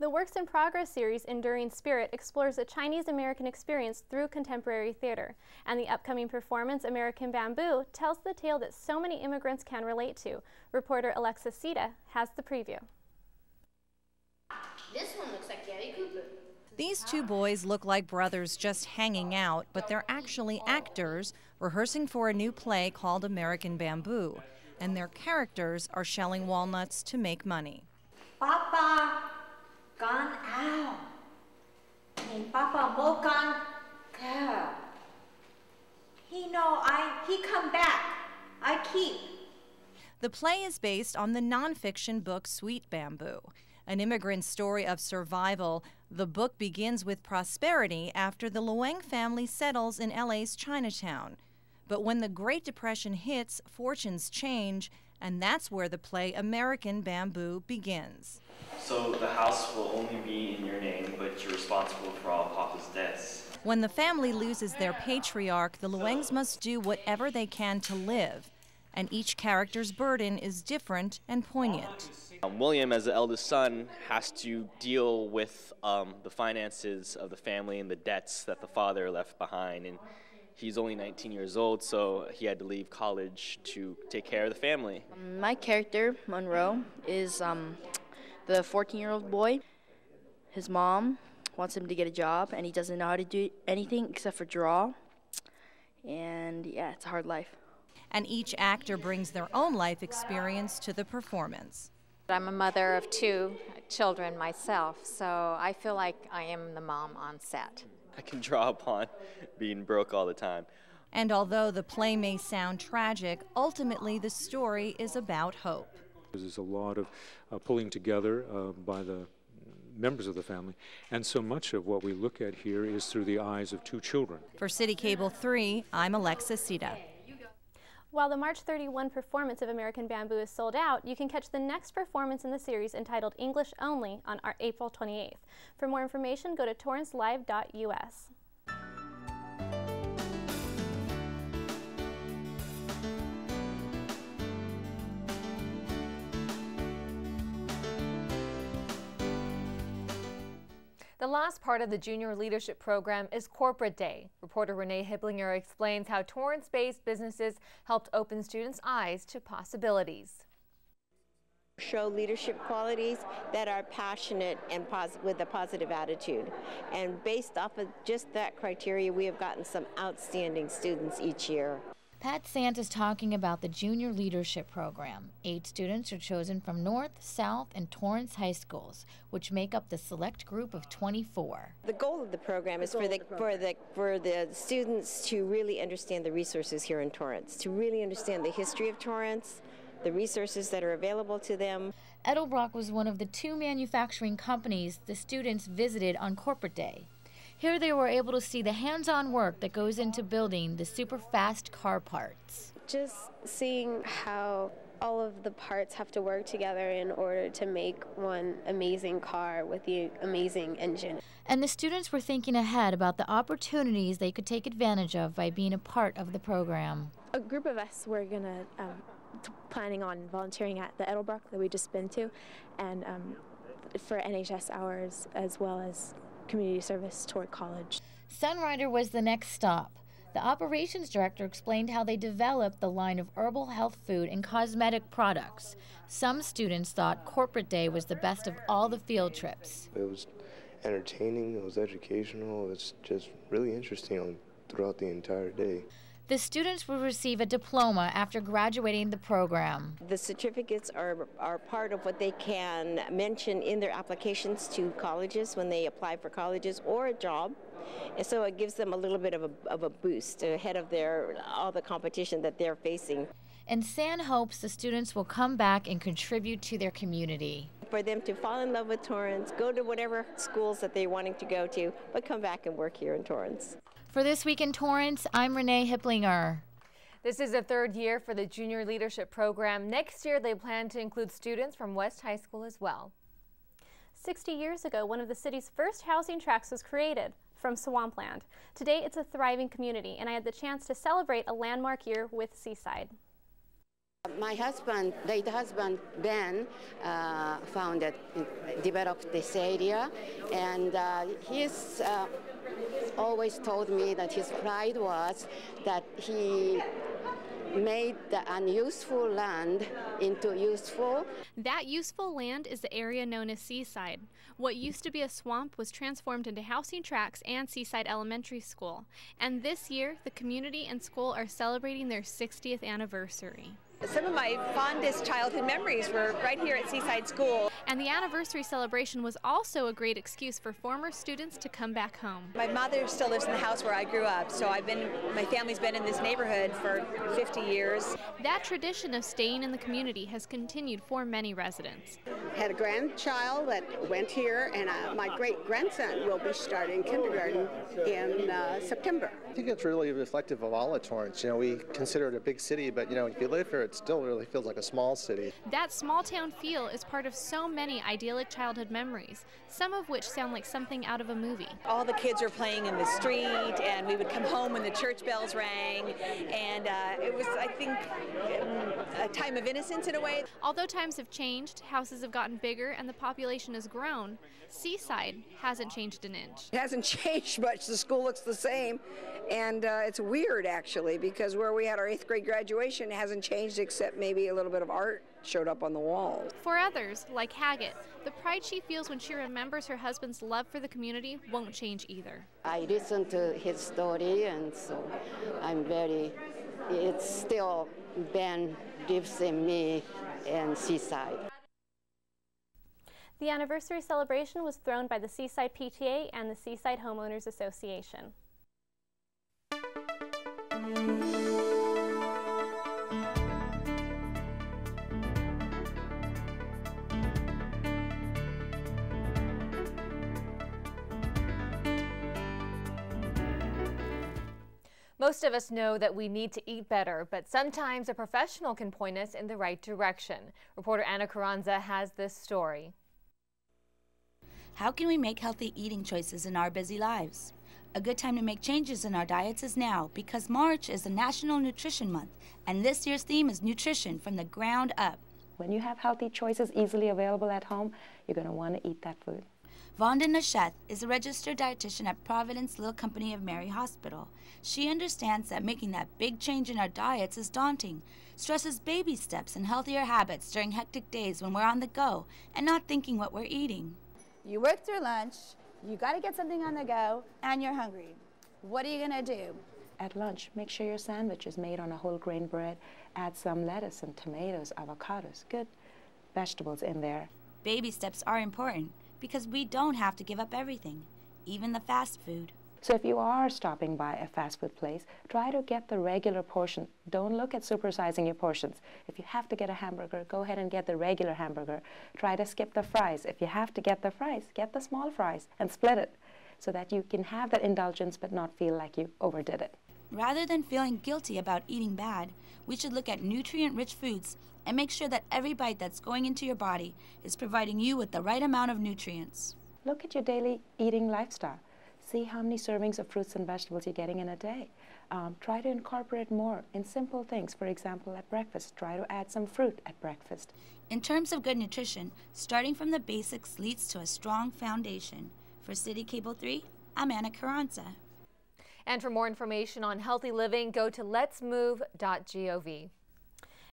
The Works in Progress series, Enduring Spirit, explores the Chinese-American experience through contemporary theater. And the upcoming performance, American Bamboo, tells the tale that so many immigrants can relate to. Reporter Alexa Sita has the preview. This one looks like Gary Cooper. These two boys look like brothers just hanging out, but they're actually actors rehearsing for a new play called American Bamboo. And their characters are shelling walnuts to make money. Papa gone out. And Papa mo gone out. He come back. I keep. The play is based on the nonfiction book Sweet Bamboo, an immigrant story of survival. The book begins with prosperity after the Luang family settles in LA's Chinatown. But when the Great Depression hits, fortunes change, and that's where the play American Bamboo begins. So the house will only be in your name, but you're responsible for all Papa's debts. When the family loses their patriarch, the Luangs must do whatever they can to live. And each character's burden is different and poignant. William, as the eldest son, has to deal with the finances of the family and the debts that the father left behind. And he's only 19 years old, so he had to leave college to take care of the family. My character, Monroe, is the 14-year-old boy. His mom wants him to get a job, and he doesn't know how to do anything except for draw. And yeah, it's a hard life. And each actor brings their own life experience to the performance. I'm a mother of 2 children myself, so I feel like I am the mom on set. I can draw upon being broke all the time. And although the play may sound tragic, ultimately the story is about hope. There's a lot of pulling together by the members of the family, and so much of what we look at here is through the eyes of 2 children. For City Cable 3, I'm Alexa Sita. While the March 31 performance of American Bamboo is sold out, you can catch the next performance in the series entitled English Only on April 28th. For more information, go to TorranceCA.Gov. The last part of the Junior Leadership Program is Corporate Day. Reporter Renee Hiblinger explains how Torrance-based businesses helped open students' eyes to possibilities. Show leadership qualities that are passionate and with a positive attitude. And based off of just that criteria, we have gotten some outstanding students each year. Pat Sant is talking about the Junior Leadership Program. 8 students are chosen from North, South, and Torrance high schools, which make up the select group of 24. The goal of the program is for the students to really understand the resources here in Torrance, to really understand the history of Torrance, the resources that are available to them. Edelbrock was one of the 2 manufacturing companies the students visited on Corporate Day. Here they were able to see the hands-on work that goes into building the super fast car parts. Just seeing how all of the parts have to work together in order to make one amazing car with the amazing engine. And the students were thinking ahead about the opportunities they could take advantage of by being a part of the program. A group of us were planning on volunteering at the Edelbrock that we just been to, and for NHS hours as well as community service toward college. Sunrider was the next stop. The operations director explained how they developed the line of herbal health food and cosmetic products. Some students thought Corporate Day was the best of all the field trips. It was entertaining, it was educational, it was just really interesting throughout the entire day. The students will receive a diploma after graduating the program. The certificates are part of what they can mention in their applications to colleges when they apply for colleges or a job. And so it gives them a little bit of a boost ahead of all the competition that they're facing. And San hopes the students will come back and contribute to their community. For them to fall in love with Torrance, go to whatever schools that they're wanting to go to, but come back and work here in Torrance. For This Week in Torrance, I'm Renee Hiblinger. This is the 3rd year for the Junior Leadership Program. Next year, they plan to include students from West High School as well. 60 years ago, one of the city's first housing tracts was created from swampland. Today, it's a thriving community, and I had the chance to celebrate a landmark year with Seaside. My husband, late husband, Ben, developed this area, and he's always told me that his pride was that he made the unuseful land into useful. That useful land is the area known as Seaside. What used to be a swamp was transformed into housing tracts and Seaside Elementary School. And this year, the community and school are celebrating their 60th anniversary. Some of my fondest childhood memories were right here at Seaside School. And the anniversary celebration was also a great excuse for former students to come back home. My mother still lives in the house where I grew up, so my family's been in this neighborhood for 50 years. That tradition of staying in the community has continued for many residents. Had a grandchild that went here, and my great-grandson will be starting kindergarten in September. I think it's really reflective of all of Torrance. You know, we consider it a big city, but if you live here, it still really feels like a small city. That small town feel is part of so many idyllic childhood memories, some of which sound like something out of a movie. All the kids were playing in the street, and we would come home when the church bells rang, and it was, I think, a time of innocence in a way. Although times have changed, houses have gotten bigger, and the population has grown, Seaside hasn't changed an inch. It hasn't changed much. The school looks the same, and it's weird, actually, because where we had our 8th grade graduation, it hasn't changed except maybe a little bit of art showed up on the walls. For others, like Haggett, the pride she feels when she remembers her husband's love for the community won't change either. I listened to his story, and so it's still Ben lives in me and Seaside. The anniversary celebration was thrown by the Seaside PTA and the Seaside Homeowners Association. Most of us know that we need to eat better, but sometimes a professional can point us in the right direction. Reporter Anna Carranza has this story. How can we make healthy eating choices in our busy lives? A good time to make changes in our diets is now, because March is the National Nutrition Month, and this year's theme is nutrition from the ground up. When you have healthy choices easily available at home, you're going to want to eat that food. Vonda Nasheth is a registered dietitian at Providence Little Company of Mary Hospital. She understands that making that big change in our diets is daunting, stresses baby steps and healthier habits during hectic days when we're on the go and not thinking what we're eating. You work through lunch, you got to get something on the go, and you're hungry. What are you going to do? At lunch, make sure your sandwich is made on a whole grain bread. Add some lettuce, some tomatoes, avocados, good vegetables in there. Baby steps are important because we don't have to give up everything, even the fast food. So if you are stopping by a fast food place, try to get the regular portion. Don't look at supersizing your portions. If you have to get a hamburger, go ahead and get the regular hamburger. Try to skip the fries. If you have to get the fries, get the small fries and split it so that you can have that indulgence but not feel like you overdid it. Rather than feeling guilty about eating bad, we should look at nutrient-rich foods and make sure that every bite that's going into your body is providing you with the right amount of nutrients. Look at your daily eating lifestyle. See how many servings of fruits and vegetables you're getting in a day. Try to incorporate more in simple things. For example, at breakfast, try to add some fruit at breakfast. In terms of good nutrition, starting from the basics leads to a strong foundation. For City Cable 3, I'm Anna Carranza. And for more information on healthy living, go to letsmove.gov.